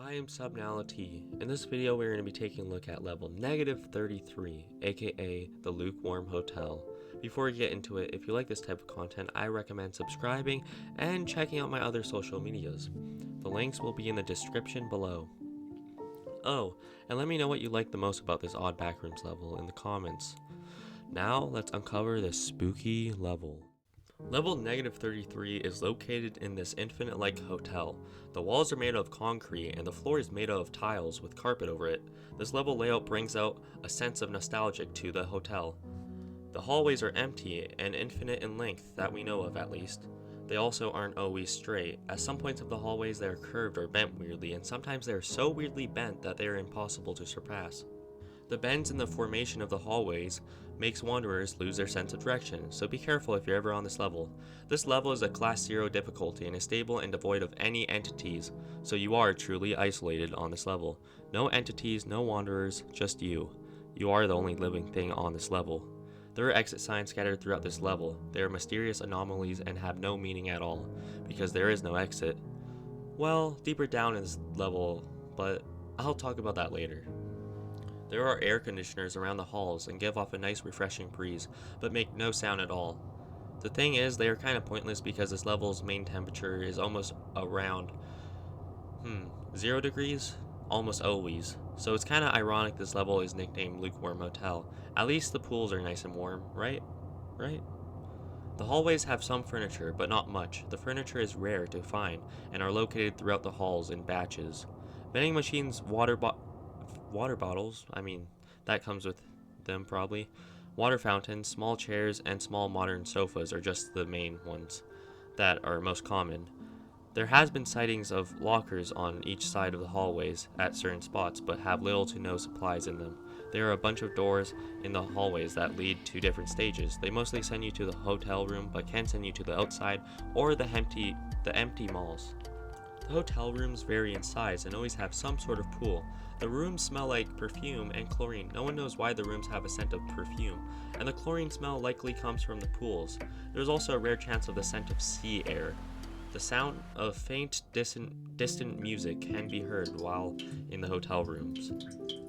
I am Subnality. In this video we're going to be taking a look at level -33, aka the Lukewarm Hotel. Before we get into it, if you like this type of content, I recommend subscribing and checking out my other social medias. The links will be in the description below. Oh, and let me know what you like the most about this odd backrooms level in the comments. Now let's uncover this spooky level. Level -33 is located in this infinite-like hotel. The walls are made of concrete and the floor is made of tiles with carpet over it. This level layout brings out a sense of nostalgia to the hotel. The hallways are empty and infinite in length, that we know of at least. They also aren't always straight. At some points of the hallways they are curved or bent weirdly, and sometimes they are so weirdly bent that they are impossible to surpass. The bends in the formation of the hallways makes wanderers lose their sense of direction, so be careful if you're ever on this level. This level is a class 0 difficulty and is stable and devoid of any entities, so you are truly isolated on this level. No entities, no wanderers, just you. You are the only living thing on this level. There are exit signs scattered throughout this level. They are mysterious anomalies and have no meaning at all, because there is no exit. Well, deeper down in this level, but I'll talk about that later. There are air conditioners around the halls and give off a nice refreshing breeze, but make no sound at all. The thing is, they are kind of pointless because this level's main temperature is almost around 0 degrees, almost always. So it's kind of ironic this level is nicknamed Lukewarm Hotel. At least the pools are nice and warm, right? Right? The hallways have some furniture, but not much. The furniture is rare to find and are located throughout the halls in batches. Vending machines, water bottles, that comes with them probably. Water fountains, small chairs, and small modern sofas are just the main ones that are most common. There has been sightings of lockers on each side of the hallways at certain spots, but have little to no supplies in them. There are a bunch of doors in the hallways that lead to different stages. They mostly send you to the hotel room, but can send you to the outside or the empty malls. The hotel rooms vary in size and always have some sort of pool. The rooms smell like perfume and chlorine. No one knows why the rooms have a scent of perfume, and the chlorine smell likely comes from the pools. There's also a rare chance of the scent of sea air. The sound of faint, distant music can be heard while in the hotel rooms.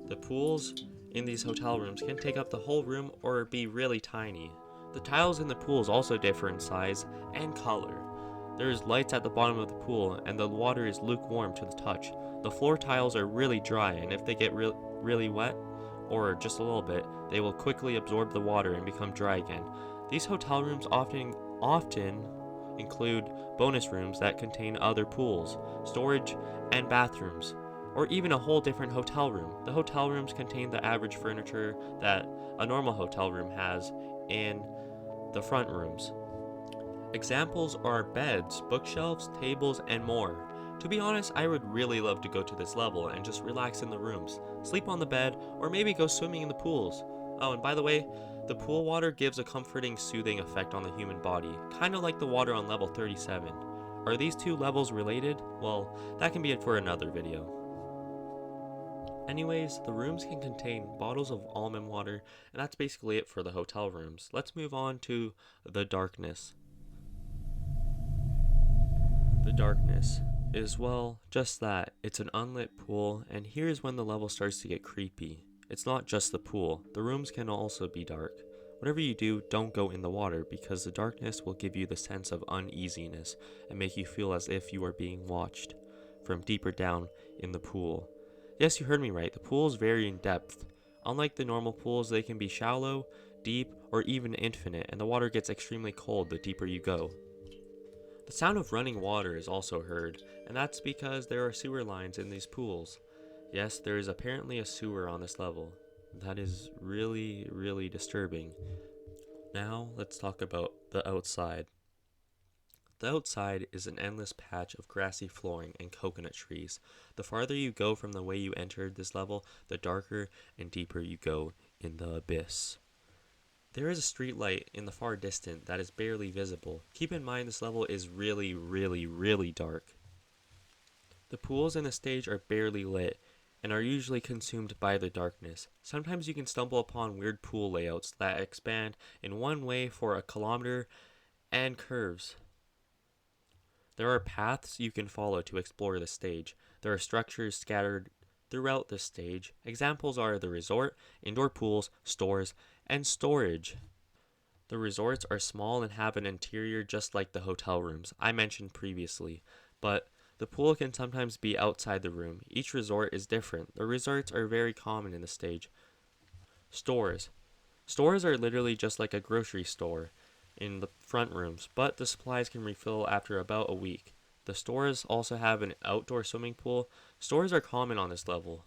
The pools in these hotel rooms can take up the whole room or be really tiny. The tiles in the pools also differ in size and color. There is lights at the bottom of the pool, and the water is lukewarm to the touch. The floor tiles are really dry, and if they get really wet, or just a little bit, they will quickly absorb the water and become dry again. These hotel rooms often include bonus rooms that contain other pools, storage, and bathrooms, or even a whole different hotel room. The hotel rooms contain the average furniture that a normal hotel room has in the front rooms. Examples are beds, bookshelves, tables, and more. To be honest, I would really love to go to this level and just relax in the rooms, sleep on the bed, or maybe go swimming in the pools. Oh, and by the way, the pool water gives a comforting, soothing effect on the human body, kind of like the water on level 37. Are these two levels related? Well, that can be it for another video. Anyways, the rooms can contain bottles of almond water, and that's basically it for the hotel rooms. Let's move on to the darkness. The darkness is, well, just that. It's an unlit pool, and here's when the level starts to get creepy. It's not just the pool. The rooms can also be dark. Whatever you do, don't go in the water, because the darkness will give you the sense of uneasiness and make you feel as if you are being watched from deeper down in the pool. Yes, you heard me right. The pools vary in depth. Unlike the normal pools, they can be shallow, deep, or even infinite, and the water gets extremely cold the deeper you go. The sound of running water is also heard, and that's because there are sewer lines in these pools. Yes, there is apparently a sewer on this level. That is really, really disturbing. Now, let's talk about the outside. The outside is an endless patch of grassy flooring and coconut trees. The farther you go from the way you entered this level, the darker and deeper you go in the abyss. There is a street light in the far distance that is barely visible. Keep in mind this level is really, really, really dark. The pools in the stage are barely lit and are usually consumed by the darkness. Sometimes you can stumble upon weird pool layouts that expand in one way for a kilometer and curves. There are paths you can follow to explore the stage. There are structures scattered throughout the stage. Examples are the resort, indoor pools, stores, and storage. The resorts are small and have an interior just like the hotel rooms I mentioned previously, but the pool can sometimes be outside the room. Each resort is different. The resorts are very common in the stage. Stores. Stores are literally just like a grocery store in the front rooms, but the supplies can refill after about a week. The stores also have an outdoor swimming pool. Stores are common on this level.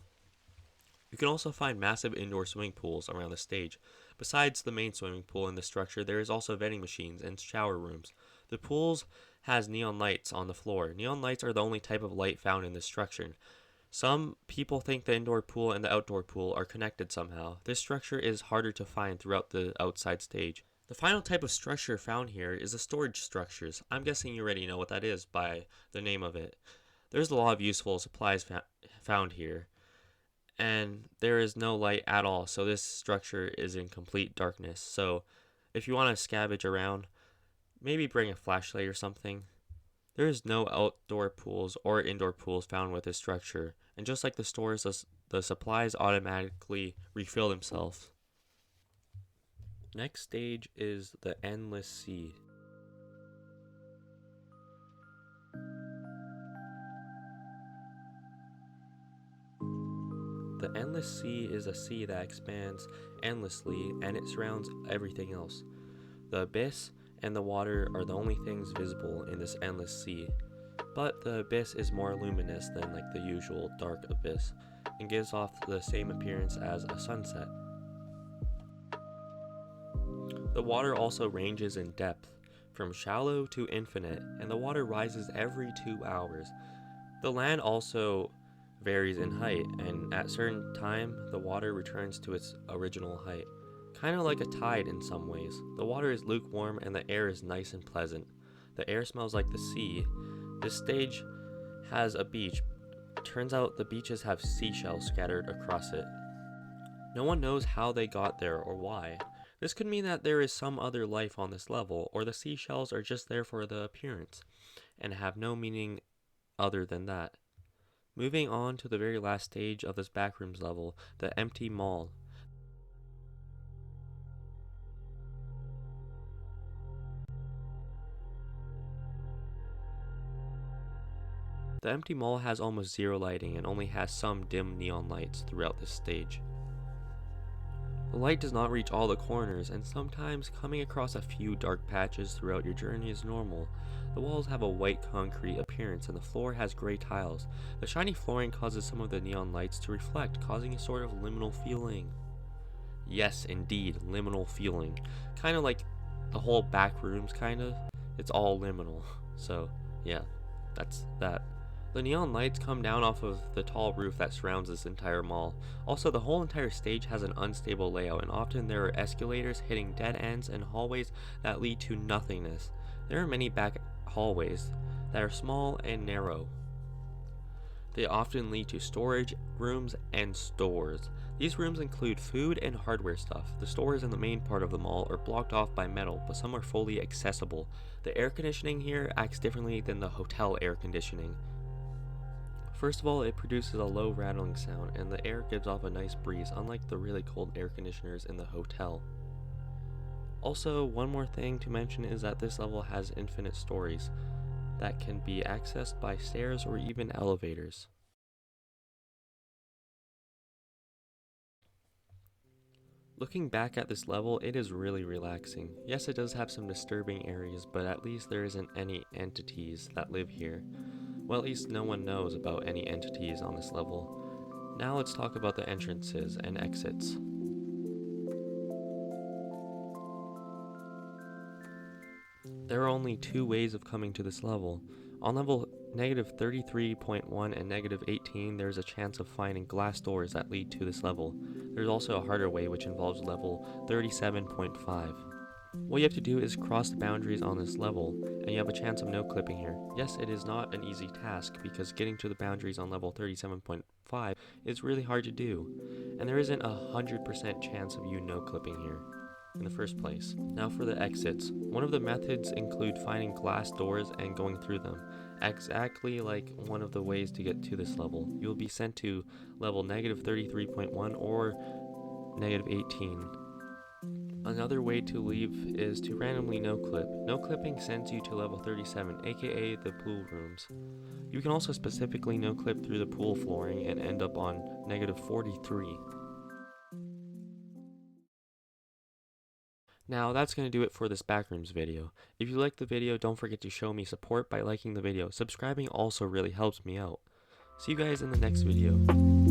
You can also find massive indoor swimming pools around the stage. Besides the main swimming pool in the structure, there is also vending machines and shower rooms. The pools has neon lights on the floor. Neon lights are the only type of light found in this structure. Some people think the indoor pool and the outdoor pool are connected somehow. This structure is harder to find throughout the outside stage. The final type of structure found here is the storage structures. I'm guessing you already know what that is by the name of it. There's a lot of useful supplies found here, and there is no light at all, so this structure is in complete darkness. So if you want to scavenge around, maybe bring a flashlight or something. There is no outdoor pools or indoor pools found with this structure, and just like the stores, the supplies automatically refill themselves. Next stage is the Endless Sea. The Endless Sea is a sea that expands endlessly, and it surrounds everything else. The abyss and the water are the only things visible in this endless sea, but the abyss is more luminous than like the usual dark abyss and gives off the same appearance as a sunset. The water also ranges in depth, from shallow to infinite, and the water rises every 2 hours. The land also varies in height, and at certain time the water returns to its original height. Kind of like a tide in some ways. The water is lukewarm and the air is nice and pleasant. The air smells like the sea. This stage has a beach. Turns out the beaches have seashells scattered across it. No one knows how they got there or why. This could mean that there is some other life on this level, or the seashells are just there for the appearance and have no meaning other than that. Moving on to the very last stage of this backrooms level, the empty mall. The empty mall has almost zero lighting and only has some dim neon lights throughout this stage. The light does not reach all the corners, and sometimes coming across a few dark patches throughout your journey is normal. The walls have a white concrete appearance and the floor has gray tiles. The shiny flooring causes some of the neon lights to reflect, causing a sort of liminal feeling. Yes, indeed, liminal feeling. Kind of like the whole back rooms, kind of. It's all liminal. So, yeah, that's that. The neon lights come down off of the tall roof that surrounds this entire mall. Also, the whole entire stage has an unstable layout, and often there are escalators hitting dead ends and hallways that lead to nothingness. There are many back hallways that are small and narrow. They often lead to storage rooms and stores. These rooms include food and hardware stuff. The stores in the main part of the mall are blocked off by metal, but some are fully accessible. The air conditioning here acts differently than the hotel air conditioning. First of all, it produces a low rattling sound, and the air gives off a nice breeze, unlike the really cold air conditioners in the hotel. Also, one more thing to mention is that this level has infinite stories that can be accessed by stairs or even elevators. Looking back at this level, it is really relaxing. Yes, it does have some disturbing areas, but at least there isn't any entities that live here. Well, at least no one knows about any entities on this level. Now let's talk about the entrances and exits. There are only 2 ways of coming to this level. On level negative 33.1 and negative 18, there's a chance of finding glass doors that lead to this level. There's also a harder way which involves level 37.5. What you have to do is cross the boundaries on this level, and you have a chance of no clipping here. Yes, it is not an easy task, because getting to the boundaries on level 37.5 is really hard to do, and there isn't a 100% chance of you no clipping here. in the first place. Now for the exits. One of the methods include finding glass doors and going through them. Exactly like one of the ways to get to this level. You will be sent to level negative 33.1 or negative 18. Another way to leave is to randomly no-clip. No-clipping sends you to level 37, aka the pool rooms. You can also specifically no-clip through the pool flooring and end up on negative 43. Now that's going to do it for this Backrooms video. If you liked the video, don't forget to show me support by liking the video. Subscribing also really helps me out. See you guys in the next video.